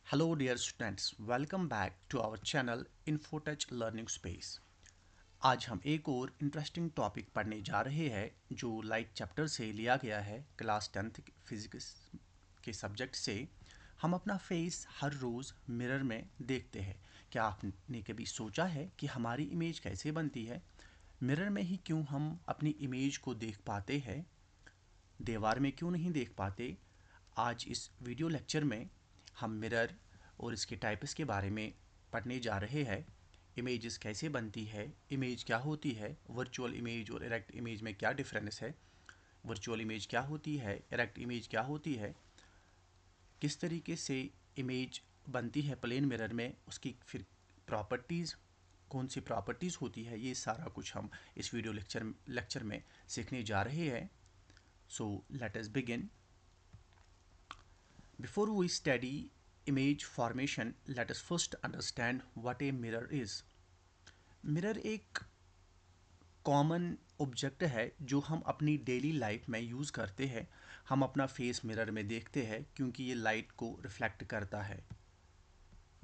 Hello dear students, welcome back to our channel InfoTouch Learning Space। आज हम एक और इंटरेस्टिंग टॉपिक पढ़ने जा रहे हैं जो लाइट चैप्टर से लिया गया है क्लास 10th फिजिक्स के सब्जेक्ट से। हम अपना फेस हर रोज़ मिरर में देखते हैं। क्या आपने कभी सोचा है कि हमारी इमेज कैसे बनती है? मिरर में ही क्यों हम अपनी इमेज को देख पाते हैं, दीवार में क्यों नहीं देख पाते? आज इस वीडियो लेक्चर में हम मिरर और इसके टाइप्स के बारे में पढ़ने जा रहे हैं। इमेजेस कैसे बनती है, इमेज क्या होती है, वर्चुअल इमेज और इरेक्ट इमेज में क्या डिफरेंस है, वर्चुअल इमेज क्या होती है, इरेक्ट इमेज क्या होती है, किस तरीके से इमेज बनती है प्लेन मिरर में, उसकी फिर प्रॉपर्टीज़ कौन सी प्रॉपर्टीज़ होती है, ये सारा कुछ हम इस वीडियो लेक्चर में सीखने जा रहे हैं। So let us begin. Before we study image formation, let us first understand what a mirror is. Mirror एक कॉमन ऑब्जेक्ट है जो हम अपनी डेली लाइफ में यूज़ करते हैं। हम अपना फेस मिरर में देखते हैं क्योंकि ये लाइट को रिफ्लेक्ट करता है।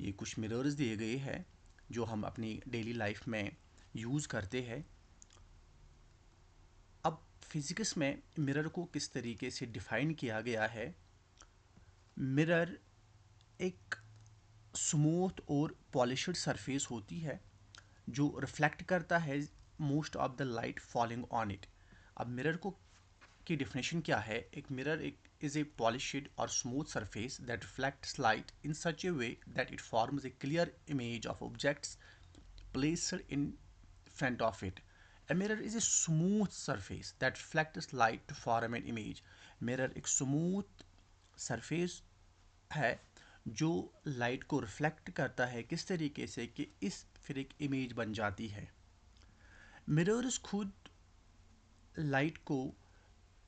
ये कुछ मिरर्स दिए गए हैं जो हम अपनी डेली लाइफ में यूज़ करते हैं। अब फिज़िक्स में मिरर को किस तरीके से डिफ़ाइन किया गया है? मिरर एक स्मूथ और पॉलिश्ड सरफेस होती है जो रिफ्लेक्ट करता है most of the light falling on it. अब मिरर को की डेफिनेशन क्या है? एक मिरर एक इज ए पॉलिश्ड और smooth surface that reflects light in such A way that it forms a clear image of objects placed in front of it. A mirror is a smooth surface that reflects light to form an image. Mirror एक smooth surface है जो light को reflect करता है। किस तरीके से कि इस फिर एक इमेज बन जाती है। मिरर्स खुद लाइट को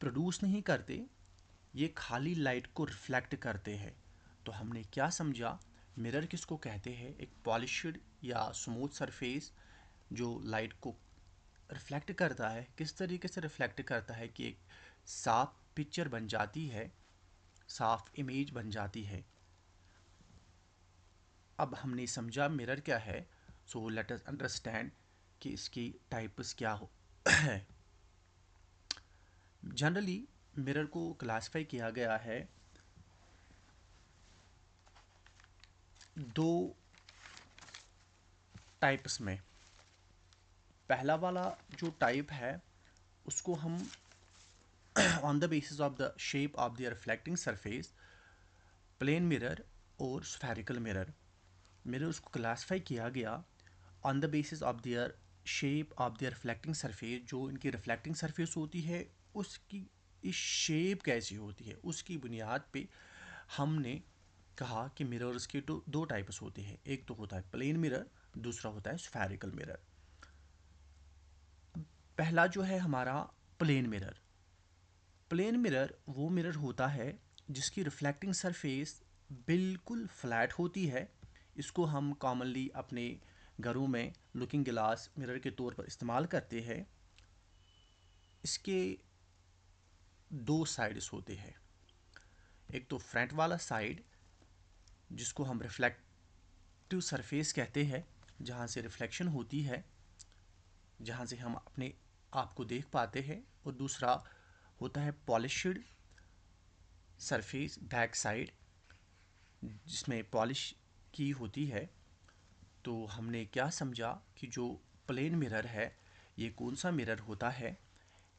प्रोड्यूस नहीं करते, ये खाली लाइट को रिफ्लेक्ट करते हैं। तो हमने क्या समझा? मिरर किसको कहते हैं? एक पॉलिश्ड या स्मूथ सरफेस जो लाइट को रिफ्लेक्ट करता है। किस तरीके से रिफ्लेक्ट करता है कि एक साफ पिक्चर बन जाती है, साफ इमेज बन जाती है। अब हमने समझा मिरर क्या है। सो लेट अस अंडरस्टैंड कि इसकी टाइप्स क्या हो है। जनरली मिरर को क्लासिफाई किया गया है दो टाइप्स में। पहला वाला जो टाइप है उसको हम on the basis of the shape of the reflecting surface, plane mirror और स्फेरिकल मिरर, मिरर उसको क्लासिफाई किया गया on the basis of their shape of their reflecting surface. जो इनकी रिफ्लेक्टिंग सरफेस होती है उसकी इस शेप कैसी होती है, उसकी बुनियाद पे हमने कहा कि मिरर्स के तो दो टाइप्स होते हैं। एक तो होता है प्लेन मिरर, दूसरा होता है स्फेरिकल मिरर। पहला जो है हमारा प्लेन मिरर। प्लेन मिरर वो मिरर होता है जिसकी रिफ्लेक्टिंग सरफेस बिल्कुल फ्लैट होती है। इसको हम कॉमनली अपने घरों में लुकिंग गिलास मिरर के तौर पर इस्तेमाल करते हैं। इसके दो साइड्स होते हैं। एक तो फ्रंट वाला साइड जिसको हम रिफ्लेक्टिव सरफेस कहते हैं, जहाँ से रिफ्लेक्शन होती है, जहाँ से हम अपने आप को देख पाते हैं। और दूसरा होता है पॉलिश्ड सरफेस, बैक साइड, जिसमें पॉलिश की होती है। तो हमने क्या समझा कि जो प्लेन मिरर है ये कौन सा मिरर होता है?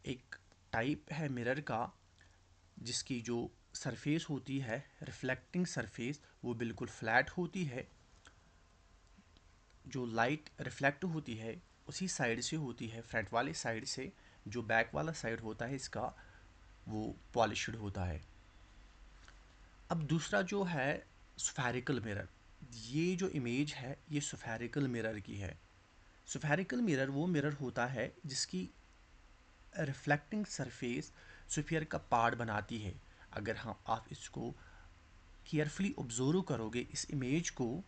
एक टाइप है मिरर का जिसकी जो सरफेस होती है रिफ्लेक्टिंग सरफेस वो बिल्कुल फ्लैट होती है। जो लाइट रिफ्लेक्ट होती है उसी साइड से होती है, फ्रंट वाले साइड से। जो बैक वाला साइड होता है इसका वो पॉलिश्ड होता है। अब दूसरा जो है स्फेरिकल मिरर। ये जो इमेज है ये स्फेरिकल मिरर की है। स्फेरिकल मिरर वो मिरर होता है जिसकी रिफ्लेक्टिंग सरफेस स्फीयर का पार्ट बनाती है। अगर हम आप इसको केयरफुली ऑब्जर्व करोगे इस इमेज को,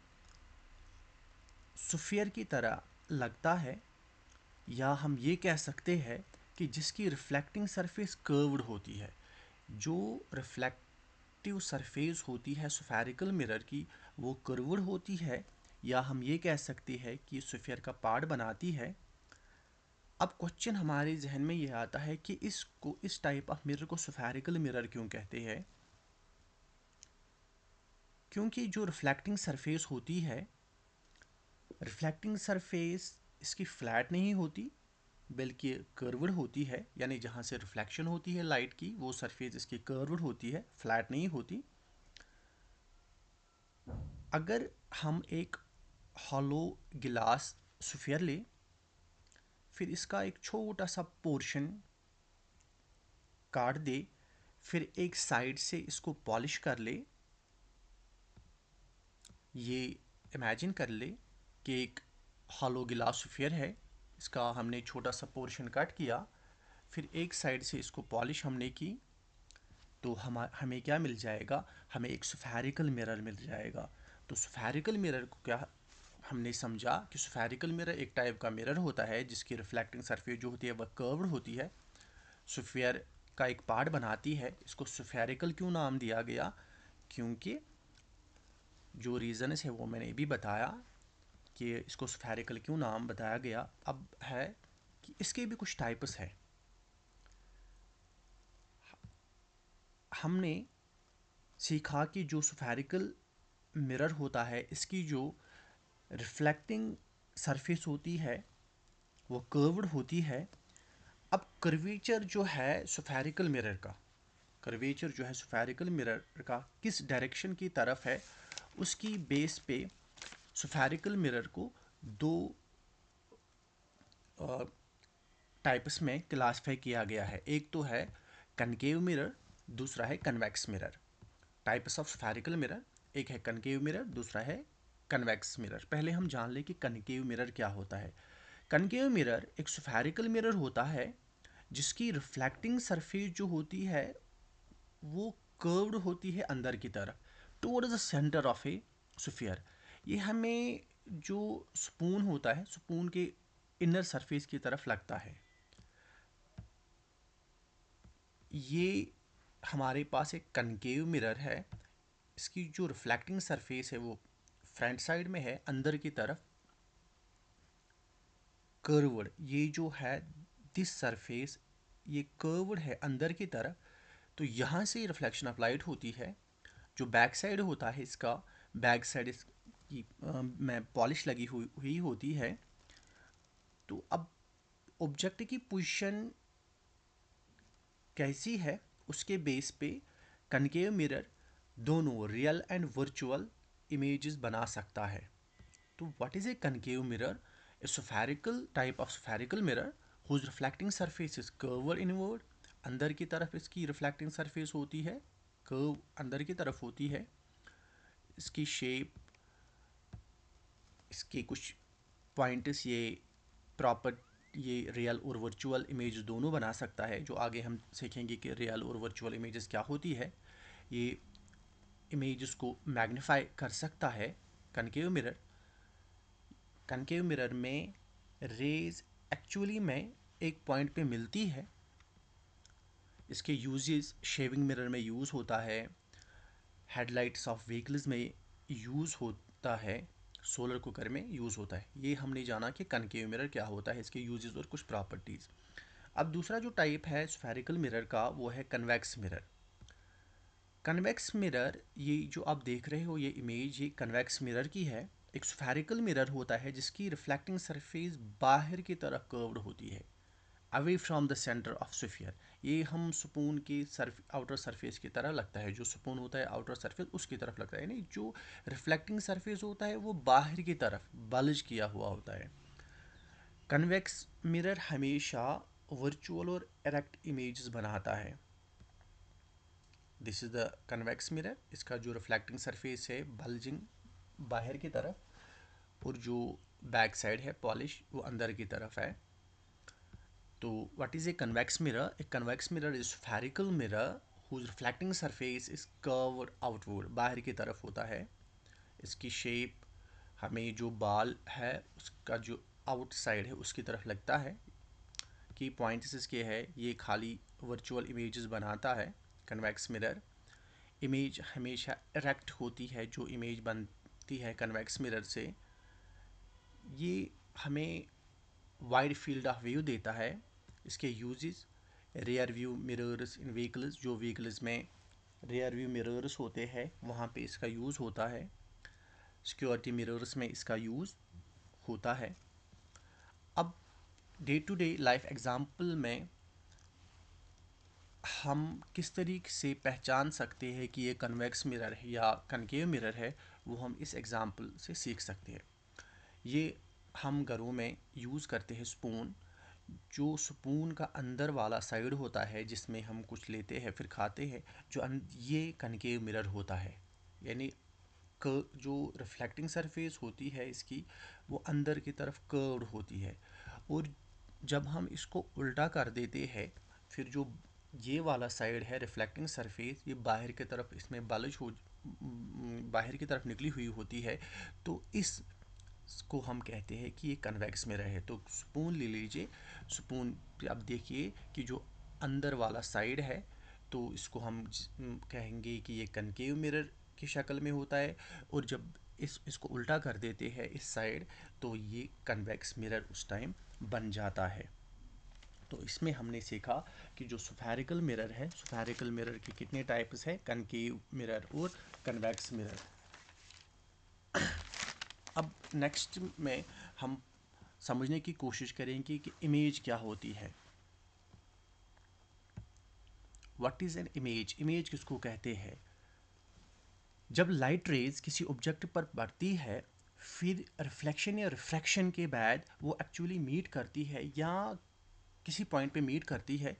स्फीयर की तरह लगता है, या हम ये कह सकते हैं कि जिसकी रिफ्लेक्टिंग सरफेस कर्व्ड होती है। जो रिफ्लेक्टिव रिफ्लेक्टिव सरफेस होती है स्फेरिकल मिरर की वो कर्व्ड होती है, या हम ये कह सकते हैं कि स्फीयर का पार्ट बनाती है। अब क्वेश्चन हमारे जहन में ये आता है कि इसको, इस टाइप ऑफ मिरर को स्फेरिकल मिरर क्यों कहते हैं? क्योंकि जो रिफ्लेक्टिंग सरफेस होती है, रिफ्लेक्टिंग सरफेस इसकी फ्लैट नहीं होती बल्कि कर्व्ड होती है, यानी जहाँ से रिफ्लेक्शन होती है लाइट की वो सरफेस इसकी कर्व्ड होती है, फ्लैट नहीं होती। अगर हम एक हॉलो गिलास स्फीयर ले, फिर इसका एक छोटा सा पोर्शन काट दे, फिर एक साइड से इसको पॉलिश कर ले, ये इमेजिन कर ले कि एक हॉलो गिलास स्फीयर है, इसका हमने छोटा सा पोर्शन कट किया, फिर एक साइड से इसको पॉलिश हमने की, तो हमें क्या मिल जाएगा? हमें एक स्फेरिकल मिरर मिल जाएगा। तो स्फेरिकल मिरर को क्या हमने समझा कि स्फेरिकल मिरर एक टाइप का मिरर होता है जिसकी रिफ्लेक्टिंग सरफेस जो होती है वह कर्व्ड होती है, स्फीयर का एक पार्ट बनाती है। इसको स्फेरिकल क्यों नाम दिया गया? क्योंकि जो रीज़न्स है वो मैंने भी बताया कि इसको स्फेरिकल क्यों नाम बताया गया। अब है कि इसके भी कुछ टाइप्स हैं। हमने सीखा कि जो स्फेरिकल मिरर होता है इसकी जो रिफ्लेक्टिंग सरफेस होती है वो कर्व्ड होती है। अब कर्वेचर जो है स्फेरिकल मिरर का, कर्वेचर जो है स्फेरिकल मिरर का किस डायरेक्शन की तरफ है, उसकी बेस पे स्फेरिकल मिरर को दो टाइप्स में क्लासिफाई किया गया है। एक तो है कनकेव मिरर, दूसरा है convex mirror. Types of spherical mirror, एक है कनकेव मिरर, दूसरा है कन्वेक्स मिरर। पहले हम जान लें कि कनकेव मिरर क्या होता है। कनकेव मिरर एक स्फेरिकल मिरर होता है जिसकी रिफ्लेक्टिंग सरफेस जो होती है वो कर्व्ड होती है अंदर की तरफ, towards the centre of A sphere. ये हमें जो स्पून होता है, स्पून के इनर सरफेस की तरफ लगता है। ये हमारे पास एक कनकेव मिरर है, इसकी जो रिफ्लेक्टिंग सरफेस है वो फ्रंट साइड में है, अंदर की तरफ कर्व्ड। ये जो है दिस सरफेस ये कर्व्ड है अंदर की तरफ, तो यहाँ से रिफ्लेक्शन ऑफ लाइट होती है। जो बैक साइड होता है इसका, बैक साइड इसकी में पॉलिश लगी हुई होती है। तो अब ऑब्जेक्ट की पोजीशन कैसी है उसके बेस पे कनकेव मिरर दोनों रियल एंड वर्चुअल इमेजेस बना सकता है। तो what is a concave mirror? A spherical type of spherical mirror whose reflecting surface is curved inward. अंदर की तरफ इसकी रिफ्लेक्टिंग सरफेस होती है, कर्व अंदर की तरफ होती है। इसकी शेप, इसके कुछ पॉइंट्स, ये प्रॉपर, ये रियल और वर्चुअल इमेज दोनों बना सकता है। जो आगे हम सीखेंगे कि रियल और वर्चुअल इमेजेस क्या होती है। ये इमेजेस को मैग्नीफाई कर सकता है कनकेव मिरर। कनकेव मिरर में रेज एक्चुअली में एक पॉइंट पे मिलती है। इसके यूजेस शेविंग मिरर में यूज़ होता है, हेडलाइट्स ऑफ व्हीकल्स में यूज़ होता है, सोलर कुकर में यूज़ होता है। ये हमने जाना कि कनकेव मिरर क्या होता है, इसके यूजेस और कुछ प्रॉपर्टीज़। अब दूसरा जो टाइप है स्फेरिकल मिरर का वो है कन्वेक्स मिरर। कन्वेक्स मिरर, ये जो आप देख रहे हो ये इमेज, ये कन्वेक्स मिरर की है। एक स्फेरिकल मिरर होता है जिसकी रिफ्लेक्टिंग सरफेस बाहर की तरफ कर्व्ड होती है, away from the centre of sphere. ये हम स्पून की आउटर सरफेस की तरह लगता है, जो स्पून होता है आउटर सरफेस उसकी तरफ लगता है, नहीं जो रिफ्लेक्टिंग सरफेस होता है वो बाहर की तरफ बल्ज किया हुआ होता है। कन्वेक्स मिरर हमेशा वर्चुअल और इरेक्ट इमेजेस बनाता है। This is the convex mirror. इसका जो रिफ्लेक्टिंग सरफेस है बल्जिंग बाहर की तरफ, और जो बैक साइड है पॉलिश वो अंदर की तरफ है। तो what is a convex mirror? A convex mirror is spherical mirror whose reflecting surface is curved outward, बाहर की तरफ होता है। इसकी शेप हमें जो बाल है उसका जो आउटसाइड है उसकी तरफ लगता है। की पॉइंट्स इसके है, ये खाली वर्चुअल इमेजेस बनाता है कन्वेक्स मिरर। इमेज हमेशा इरेक्ट होती है, जो इमेज बनती है कन्वेक्स मिरर से, ये हमें वाइड फील्ड ऑफ व्यू देता है। इसके uses: rear view mirrors in vehicles, जो व्हीकल्स में रेयर व्यू मिरर्स होते हैं वहाँ पे इसका यूज़ होता है। सिक्योरिटी मिरर्स में इसका यूज़ होता है। अब day to day life example में हम किस तरीके से पहचान सकते हैं कि ये कन्वेक्स मिरर है या कनकेव मिरर है, वो हम इस एग्जांपल से सीख सकते हैं। ये हम घरों में यूज़ करते हैं स्पून। जो स्पून का अंदर वाला साइड होता है जिसमें हम कुछ लेते हैं फिर खाते हैं, ये कनकेव मिरर होता है। यानी जो रिफ्लेक्टिंग सरफेस होती है इसकी, वो अंदर की तरफ कर्व्ड होती है। और जब हम इसको उल्टा कर देते हैं, फिर जो ये वाला साइड है रिफ्लेक्टिंग सरफेस, ये बाहर की तरफ इसमें बाहर की तरफ निकली हुई होती है। तो इसको हम कहते हैं कि ये कन्वेक्स मिरर है। तो स्पून ले लीजिए, स्पून पे आप देखिए कि जो अंदर वाला साइड है, तो इसको हम कहेंगे कि ये कनकेव मिरर की शक्ल में होता है। और जब इसको उल्टा कर देते हैं इस साइड, तो ये कन्वेक्स मिरर उस टाइम बन जाता है। तो इसमें हमने सीखा कि जो स्फेरिकल मिरर है, स्फेरिकल मिरर के कितने टाइप्स हैं: कनकेव मिरर और कन्वेक्स मिरर। अब नेक्स्ट में हम समझने की कोशिश करेंगे कि इमेज क्या होती है। What is an image? Image किसको कहते हैं? जब लाइट रेज किसी ऑब्जेक्ट पर पड़ती है, फिर रिफ्लेक्शन या रिफ्रैक्शन के बाद वो एक्चुअली मीट करती है या किसी पॉइंट पे मीट करती है,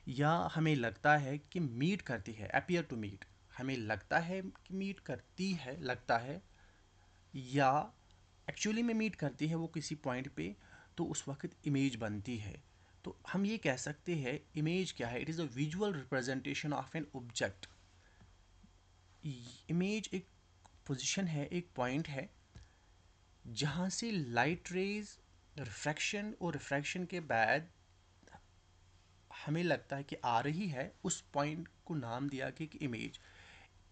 या हमें लगता है कि मीट करती है, अपियर टू मीट, हमें लगता है कि मीट करती है, लगता है, या एक्चुअली में मीट करती है वो किसी पॉइंट पे, तो उस वक्त इमेज बनती है। तो हम ये कह सकते हैं इमेज क्या है? It is a visual representation of an object. Image एक पोजीशन है, एक पॉइंट है जहाँ से लाइट रेज रिफ्रैक्शन और रिफ्रैक्शन के बाद हमें लगता है कि आ रही है, उस पॉइंट को नाम दिया कि इमेज।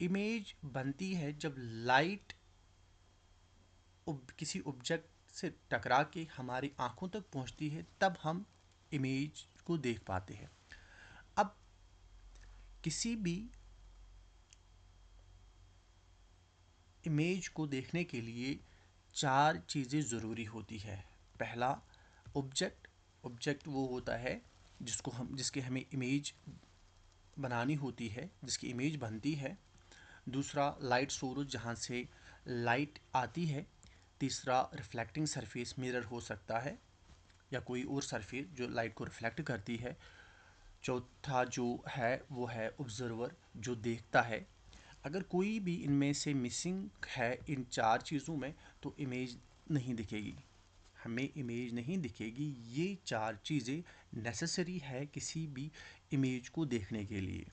इमेज बनती है जब लाइट किसी ऑब्जेक्ट से टकरा के हमारी आंखों तक पहुंचती है, तब हम इमेज को देख पाते हैं। अब किसी भी इमेज को देखने के लिए चार चीज़ें ज़रूरी होती है। पहला, ऑब्जेक्ट। ऑब्जेक्ट वो होता है जिसके हमें इमेज बनानी होती है, जिसकी इमेज बनती है। दूसरा, लाइट सोर्स जहाँ से लाइट आती है। तीसरा, रिफ्लेक्टिंग सरफेस, मिरर हो सकता है या कोई और सरफेस जो लाइट को रिफ्लेक्ट करती है। चौथा जो है वो है ऑब्जर्वर, जो देखता है। अगर कोई भी इनमें से मिसिंग है इन चार चीज़ों में, तो इमेज नहीं दिखेगी, हमें इमेज नहीं दिखेगी। ये चार चीज़ें नेसेसरी है किसी भी इमेज को देखने के लिए।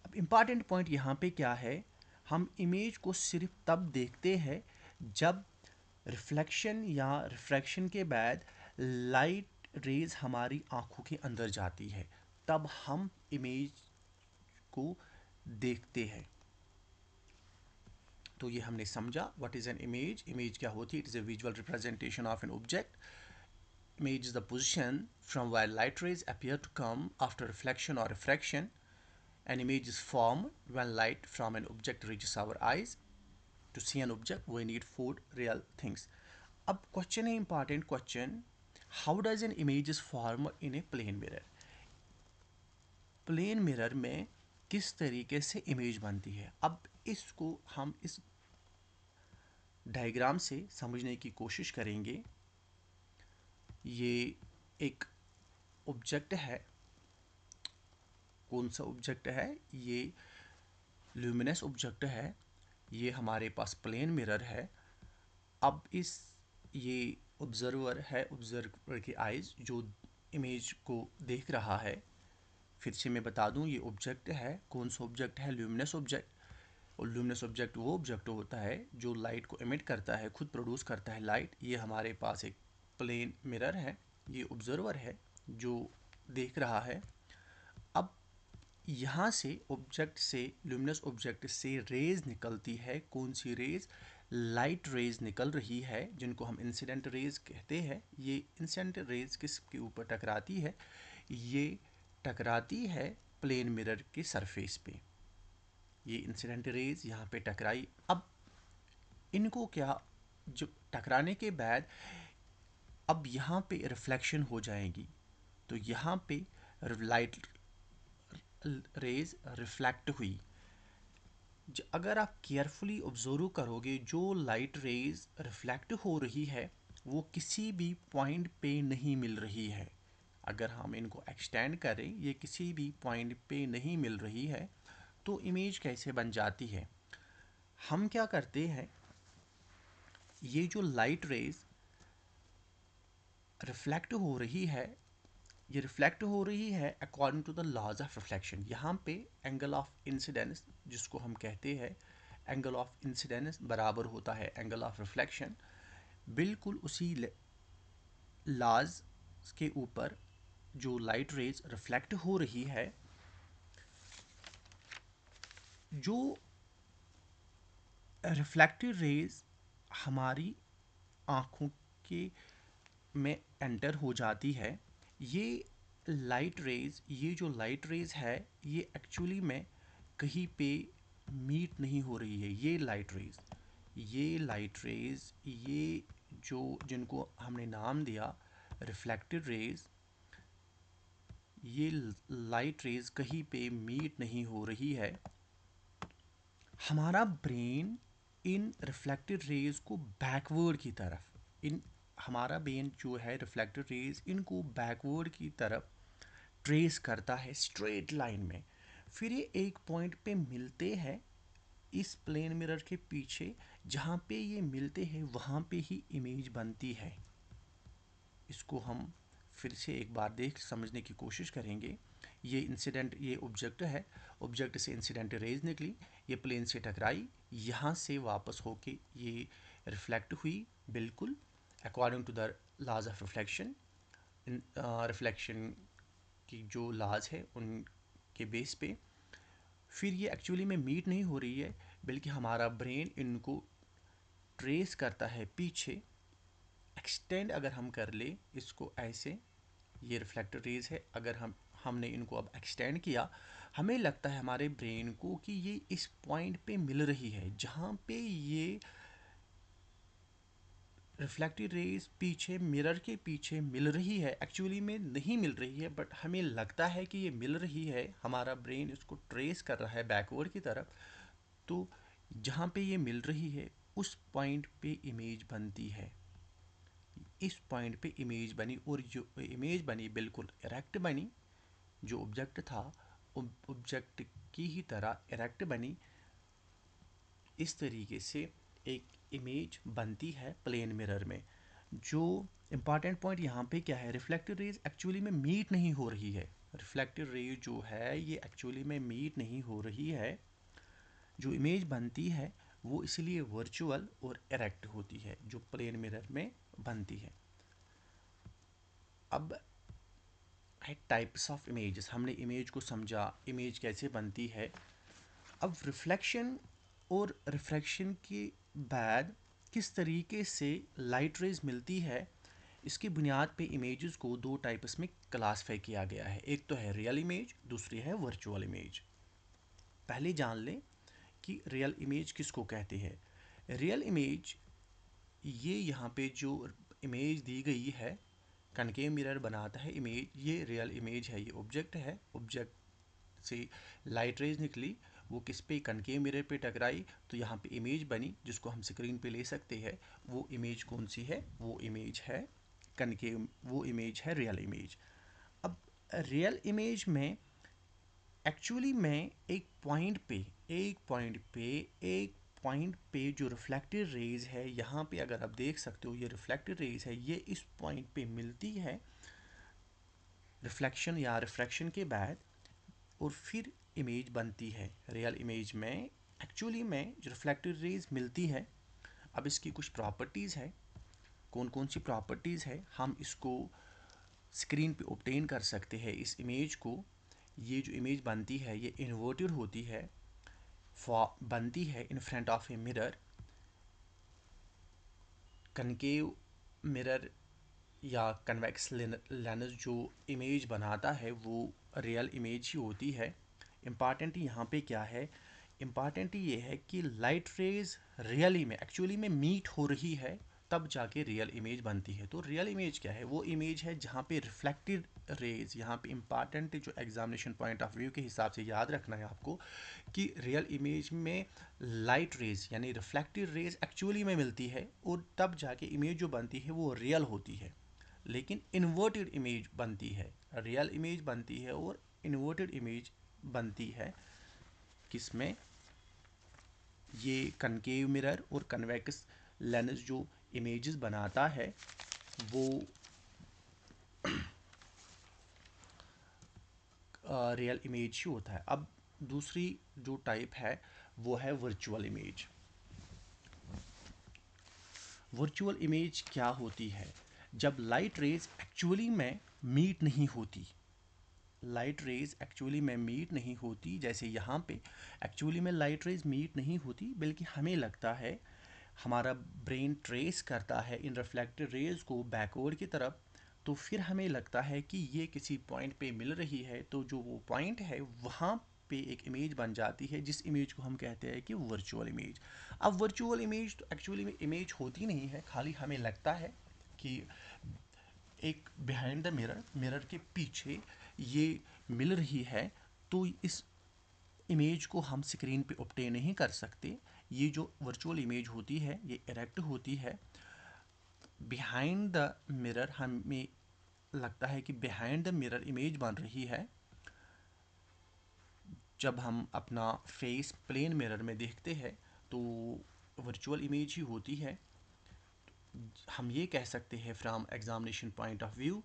अब इम्पॉर्टेंट पॉइंट यहाँ पे क्या है, हम इमेज को सिर्फ तब देखते हैं जब रिफ्लेक्शन या रिफ्रैक्शन के बाद लाइट रेज हमारी आंखों के अंदर जाती है, तब हम इमेज को देखते हैं। तो ये हमने समझा what is an image. Image क्या होती है? It is a visual representation of an object. Image is the position from where light rays appear to come after reflection or refraction. An image is formed when light from an object reaches our eyes. To see an object, we need four real things. अब question है, important question, how does an image is form in a plane mirror? Plane mirror में किस तरीके से image बनती है? अब इसको हम इस डायग्राम से समझने की कोशिश करेंगे। ये एक ऑब्जेक्ट है। कौन सा ऑब्जेक्ट है? ये ल्यूमिनस ऑब्जेक्ट है। ये हमारे पास प्लेन मिरर है। अब ये ऑब्जर्वर है, ऑब्जर्वर की आइज़ जो इमेज को देख रहा है। फिर से मैं बता दूं, ये ऑब्जेक्ट है। कौन सा ऑब्जेक्ट है? Luminous object. और ल्यूमिनस ऑब्जेक्ट वो ऑब्जेक्ट होता है जो लाइट को एमिट करता है, खुद प्रोड्यूस करता है लाइट। ये हमारे पास एक प्लेन मिरर है, ये ऑब्जर्वर है जो देख रहा है। अब यहाँ से ऑब्जेक्ट से, ल्यूमिनस ऑब्जेक्ट से रेज निकलती है। कौन सी रेज? लाइट रेज निकल रही है, जिनको हम इंसिडेंट रेज कहते हैं। ये इंसिडेंट रेज किसके ऊपर टकराती है? ये टकराती है प्लेन मिरर के सरफेस पे। ये इंसिडेंट रेज यहाँ पे टकराई। अब इनको क्या, जो टकराने के बाद अब यहाँ पे रिफ्लेक्शन हो जाएगी। तो यहाँ पे लाइट रेज रिफ्लेक्ट हुई। अगर आप केयरफुली ऑब्जर्व करोगे, जो लाइट रेज रिफ्लेक्ट हो रही है वो किसी भी पॉइंट पे नहीं मिल रही है। अगर हम इनको एक्सटेंड करें, ये किसी भी पॉइंट पे नहीं मिल रही है, तो इमेज कैसे बन जाती है? हम क्या करते हैं, ये जो लाइट रेज रिफ्लेक्ट हो रही है, ये रिफ्लेक्ट हो रही है according to the laws of reflection. यहाँ पे एंगल ऑफ इंसिडेंस, जिसको हम कहते हैं एंगल ऑफ इंसिडेंस, बराबर होता है एंगल ऑफ रिफ्लेक्शन। बिल्कुल उसी लॉज के ऊपर जो लाइट रेज रिफ्लेक्ट हो रही है, जो रिफ्लेक्टेड रेज हमारी आँखों के में एंटर हो जाती है। ये लाइट रेज, ये जो लाइट रेज है, ये एक्चुअली में कहीं पे मीट नहीं हो रही है। ये लाइट रेज, ये लाइट रेज, ये जो जिनको हमने नाम दिया रिफ्लेक्टेड रेज, ये लाइट रेज कहीं पे मीट नहीं हो रही है। हमारा ब्रेन इन रिफ्लेक्टेड रेज को बैकवर्ड की तरफ, इन हमारा ब्रेन जो है रिफ्लेक्टेड रेज इनको बैकवर्ड की तरफ ट्रेस करता है स्ट्रेट लाइन में। फिर ये एक पॉइंट पे मिलते हैं इस प्लेन मिरर के पीछे। जहाँ पे ये मिलते हैं वहाँ पे ही इमेज बनती है। इसको हम फिर से एक बार देख समझने की कोशिश करेंगे। ये इंसिडेंट, ये ऑब्जेक्ट है, ऑब्जेक्ट से इंसिडेंट रेज निकली, ये प्लेन से टकराई, यहाँ से वापस होके ये रिफ्लेक्ट हुई, बिल्कुल according to the laws of reflection. Reflection की जो लॉज है उनके बेस पे फिर ये एक्चुअली में मीट नहीं हो रही है, बल्कि हमारा ब्रेन इनको ट्रेस करता है पीछे। एक्सटेंड अगर हम कर ले इसको ऐसे, ये रिफ्लेक्टेड रेज है, अगर हमने इनको अब एक्सटेंड किया, हमें लगता है हमारे ब्रेन को कि ये इस पॉइंट पे मिल रही है जहाँ पे ये रिफ्लेक्टेड रेज पीछे मिरर के पीछे मिल रही है। एक्चुअली में नहीं मिल रही है, बट हमें लगता है कि ये मिल रही है। हमारा ब्रेन इसको ट्रेस कर रहा है बैकवर्ड की तरफ। तो जहाँ पे ये मिल रही है उस पॉइंट पे इमेज बनती है। इस पॉइंट पे इमेज बनी, और जो इमेज बनी बिल्कुल इरेक्ट बनी। जो ऑब्जेक्ट था ऑब्जेक्ट की ही तरह इरेक्ट बनी। इस तरीके से एक इमेज बनती है प्लेन मिरर में। जो इम्पॉर्टेंट पॉइंट यहाँ पे क्या है, रिफ्लेक्टेड रेज एक्चुअली में मीट नहीं हो रही है। रिफ्लेक्टेड रेज जो है ये एक्चुअली में मीट नहीं हो रही है। जो इमेज बनती है वो इसलिए वर्चुअल और इरेक्ट होती है, जो प्लेन मिरर में बनती है। अब है टाइप्स ऑफ इमेजेस। हमने इमेज को समझा, इमेज कैसे बनती है। अब रिफ्लेक्शन और रिफ्रैक्शन के बाद किस तरीके से लाइट रेज मिलती है, इसकी बुनियाद पे इमेजेस को दो टाइप्स में क्लासीफाई किया गया है। एक तो है रियल इमेज, दूसरी है वर्चुअल इमेज। पहले जान लें कि रियल इमेज किसको कहते हैं। रियल इमेज, ये यहाँ पे जो इमेज दी गई है, कनकेव मिरर बनाता है इमेज, ये रियल इमेज है। ये ऑब्जेक्ट है, ऑब्जेक्ट से लाइट रेज निकली, वो किस पे, कनकेव मिरर पे टकराई, तो यहाँ पे इमेज बनी जिसको हम स्क्रीन पे ले सकते हैं। वो इमेज कौन सी है? वो इमेज है कनकेव, वो इमेज है रियल इमेज। अब रियल इमेज में एक्चुअली में एक पॉइंट पे, एक पॉइंट पे जो रिफ्लेक्टेड रेज है, यहाँ पे अगर आप देख सकते हो ये रिफ्लेक्टेड रेज है, ये इस पॉइंट पे मिलती है रिफ्लेक्शन या रिफ्रैक्शन के बाद, और फिर इमेज बनती है। रियल इमेज में एक्चुअली में जो रिफ्लेक्टेड रेज मिलती है, अब इसकी कुछ प्रॉपर्टीज़ है। कौन कौन सी प्रॉपर्टीज़ है हम इसको स्क्रीन पे ऑब्टेन कर सकते हैं इस इमेज को। ये जो इमेज बनती है ये इन्वर्टेड होती है, बनती है in front of a mirror. Concave mirror या कन्वेक्स लेंस जो इमेज बनाता है वो रियल इमेज ही होती है। इम्पॉर्टेंट यहाँ पे क्या है, इम्पॉर्टेंट ये है कि लाइट रेज रियली में एक्चुअली में मीट हो रही है तब जाके रियल इमेज बनती है। तो रियल इमेज क्या है, वो इमेज है जहाँ पे रिफ्लेक्टेड रेज, यहाँ पे इम्पॉर्टेंट जो एग्जामिनेशन पॉइंट ऑफ व्यू के हिसाब से याद रखना है आपको कि रियल इमेज में लाइट रेज यानी रिफ्लेक्टेड रेज एक्चुअली में मिलती है और तब जाके इमेज जो बनती है वो रियल होती है। लेकिन इन्वर्टेड इमेज बनती है, रियल इमेज बनती है और इन्वर्टेड इमेज बनती है किसमें, ये कनकेव मिरर और कन्वेक्स लेंस जो इमेजेस बनाता है वो रियल इमेज ही होता है। अब दूसरी जो टाइप है वो है वर्चुअल इमेज। वर्चुअल इमेज क्या होती है, जब लाइट रेज एक्चुअली में मीट नहीं होती, लाइट रेज एक्चुअली में मीट नहीं होती, जैसे यहाँ पे एक्चुअली में लाइट रेज मीट नहीं होती, बल्कि हमें लगता है, हमारा ब्रेन ट्रेस करता है इन रिफ्लेक्टेड रेज को बैकवर्ड की तरफ, तो फिर हमें लगता है कि ये किसी पॉइंट पे मिल रही है, तो जो वो पॉइंट है वहाँ पे एक इमेज बन जाती है जिस इमेज को हम कहते हैं कि वर्चुअल इमेज। अब वर्चुअल इमेज तो एक्चुअली में इमेज होती नहीं है, खाली हमें लगता है कि एक बिहाइंड द मिरर, मिरर के पीछे ये मिल रही है। तो इस इमेज को हम स्क्रीन पे ऑब्टेन नहीं कर सकते। ये जो वर्चुअल इमेज होती है ये इरेक्ट होती है बिहाइंड द मिरर। हमें लगता है कि बिहाइंड द मिरर इमेज बन रही है। जब हम अपना फेस प्लेन मिरर में देखते हैं तो वर्चुअल इमेज ही होती है। हम ये कह सकते हैं from examination point of view,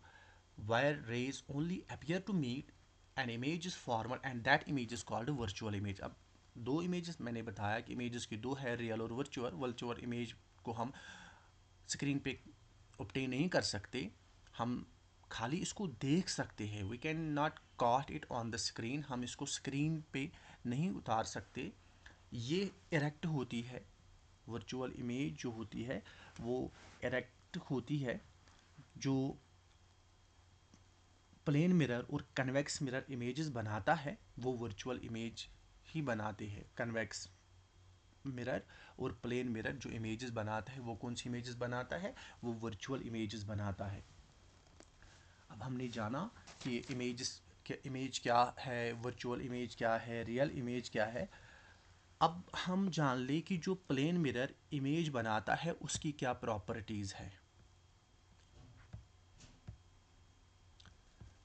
where rays only appear to meet, an image is formed and that image is called virtual image। अब दो इमेजेस मैंने बताया कि इमेजेस की दो है, रियल और वर्चुअल। वर्चुअल इमेज को हम स्क्रीन पे ऑब्टेन नहीं कर सकते, हम खाली इसको देख सकते हैं। We can not caught it on the screen, हम इसको स्क्रीन पे नहीं उतार सकते। ये इरेक्ट होती है, वर्चुअल इमेज जो होती है वो इरेक्ट होती है। जो प्लेन मिरर और कन्वेक्स मिरर इमेजेस बनाता है वो वर्चुअल इमेज ही बनाते हैं। कन्वेक्स मिरर और प्लेन मिरर जो इमेजेस बनाता है वो कौन सी इमेजेस बनाता है, वो वर्चुअल इमेजेस बनाता है। अब हमने जाना कि इमेज क्या है, वर्चुअल इमेज क्या है, रियल इमेज क्या है। अब हम जान ले कि जो प्लेन मिरर इमेज बनाता है उसकी क्या प्रॉपर्टीज़ है।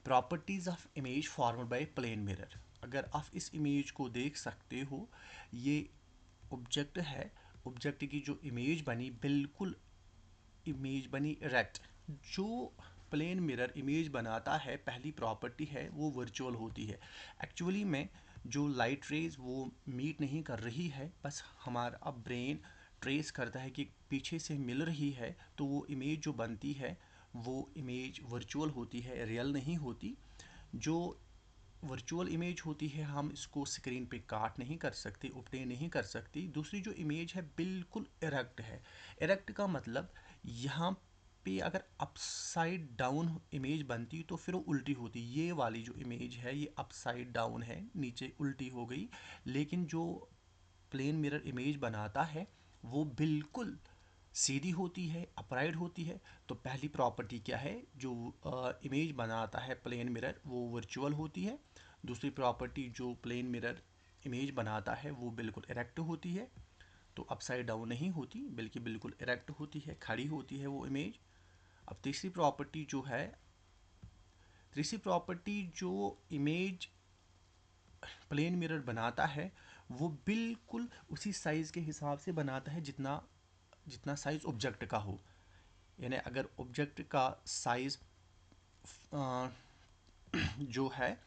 Properties of image formed by plane mirror. अगर आप इस इमेज को देख सकते हो, ये ऑब्जेक्ट है, ऑब्जेक्ट की जो इमेज बनी बिल्कुल इमेज बनी इरेक्ट। जो प्लेन मिरर इमेज बनाता है पहली प्रॉपर्टी है वो वर्चुअल होती है। एक्चुअली में जो लाइट रेज वो मीट नहीं कर रही है, बस हमारा अब ब्रेन ट्रेस करता है कि पीछे से मिल रही है, तो वो इमेज जो बनती है वो इमेज वर्चुअल होती है, रियल नहीं होती। जो वर्चुअल इमेज होती है हम इसको स्क्रीन पे काट नहीं कर सकते, ऑब्टेन नहीं कर सकती। दूसरी जो इमेज है बिल्कुल इरेक्ट है। इरेक्ट का मतलब यहाँ पे अगर अपसाइड डाउन इमेज बनती तो फिर वो उल्टी होती। ये वाली जो इमेज है ये अपसाइड डाउन है, नीचे उल्टी हो गई। लेकिन जो प्लेन मिरर इमेज बनाता है वो बिल्कुल सीधी होती है, अपराइट होती है। तो पहली प्रॉपर्टी क्या है, जो इमेज बनाता है प्लेन मिरर वो वर्चुअल होती है। दूसरी प्रॉपर्टी, जो प्लेन मिरर इमेज बनाता है वो बिल्कुल इरेक्ट होती है, तो अपसाइड डाउन नहीं होती बल्कि बिल्कुल इरेक्ट होती है, खड़ी होती है वो इमेज। अब तीसरी प्रॉपर्टी जो इमेज प्लेन मिरर बनाता है वो बिल्कुल उसी साइज़ के हिसाब से बनाता है जितना जितना साइज़ ऑब्जेक्ट का हो। यानी अगर ऑब्जेक्ट का साइज़ जो है,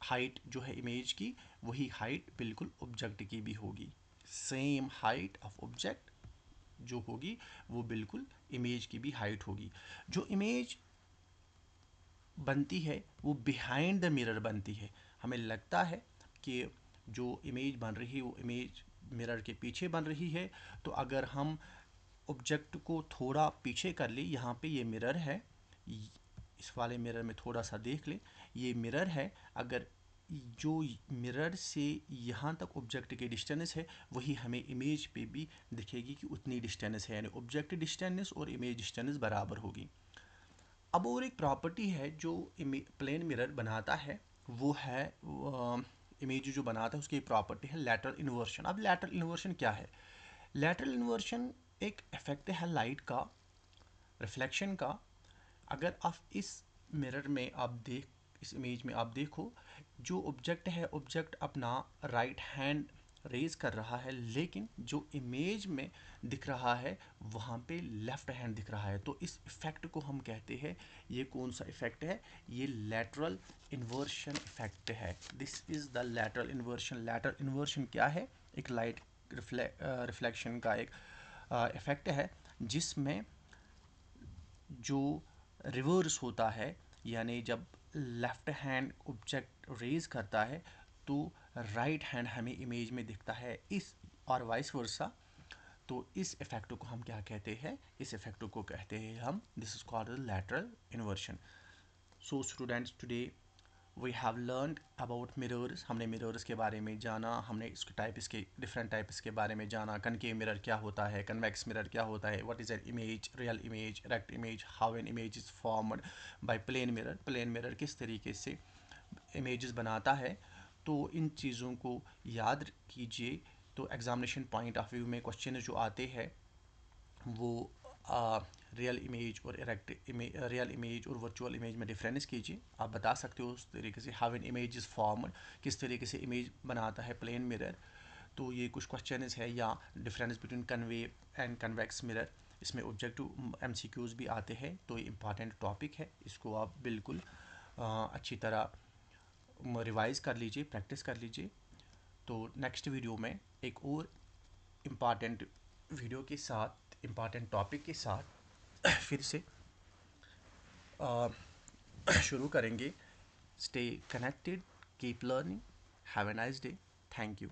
हाइट जो है इमेज की, वही हाइट बिल्कुल ऑब्जेक्ट की भी होगी। सेम हाइट ऑफ ऑब्जेक्ट जो होगी वो बिल्कुल इमेज की भी हाइट होगी। जो इमेज बनती है वो बिहाइंड द मिरर बनती है। हमें लगता है कि जो इमेज बन रही है वो इमेज मिरर के पीछे बन रही है। तो अगर हम ऑब्जेक्ट को थोड़ा पीछे कर ले, यहाँ पे ये मिरर है, इस वाले मिरर में थोड़ा सा देख ले, ये मिरर है। अगर जो मिरर से यहाँ तक ऑब्जेक्ट की डिस्टेंस है वही हमें इमेज पे भी दिखेगी कि उतनी डिस्टेंस है, यानी ऑब्जेक्ट डिस्टेंस और इमेज डिस्टेंस बराबर होगी। अब और एक प्रॉपर्टी है जो प्लेन मिरर बनाता है, वो है इमेज जो बनाता है उसकी प्रॉपर्टी है लैटरल इन्वर्शन। अब लैटरल इन्वर्शन क्या है? लैटरल इन्वर्शन एक इफेक्ट है लाइट का, रिफ्लेक्शन का। अगर आप इस मिरर में आप देख इस इमेज में आप देखो, जो ऑब्जेक्ट है, ऑब्जेक्ट अपना राइट हैंड रेज कर रहा है, लेकिन जो इमेज में दिख रहा है वहाँ पे लेफ्ट हैंड दिख रहा है। तो इस इफेक्ट को हम कहते हैं, ये कौन सा इफेक्ट है? ये लैटरल इन्वर्शन इफेक्ट है। This is the lateral inversion. Lateral inversion क्या है? एक लाइट रिफ्लेक्शन का एक इफेक्ट है जिसमें जो रिवर्स होता है, यानी जब लेफ्ट हैंड ऑब्जेक्ट रेज करता है तो राइट हैंड हमें इमेज में दिखता है, इस और वाइस वर्सा। तो इस इफेक्ट को हम क्या कहते हैं? इस इफेक्ट को कहते हैं हम, this is called lateral inversion. So students, today we have learned about mirrors. हमने मिरर्स के बारे में जाना, हमने इसके टाइप, इसके डिफरेंट टाइप्स के बारे में जाना। कनकेव मिरर क्या होता है, कन्वेक्स मिरर क्या होता है, what is an image, real image, erect image, how an image is formed by plane mirror. Plane mirror किस तरीके से इमेजेस बनाता है। तो इन चीज़ों को याद कीजिए। तो एग्जामिनेशन पॉइंट ऑफ व्यू में क्वेश्चन जो आते हैं वो रियल इमेज और रियल इमेज और वर्चुअल इमेज में डिफरेंस कीजिए। आप बता सकते हो उस तरीके से, how an image is formed, किस तरीके से इमेज बनाता है प्लेन मिरर। तो ये कुछ क्वेश्चन है, या difference between concave and convex mirror. इसमें ऑब्जेक्टिव एमसीक्यूज़ भी आते हैं। तो ये इंपॉर्टेंट टॉपिक है, इसको आप बिल्कुल अच्छी तरह रिवाइज कर लीजिए, प्रैक्टिस कर लीजिए। तो नेक्स्ट वीडियो में एक और इम्पॉर्टेंट वीडियो के साथ, इम्पॉर्टेंट टॉपिक के साथ फिर से शुरू करेंगे। Stay connected, keep learning, have a nice day, thank you.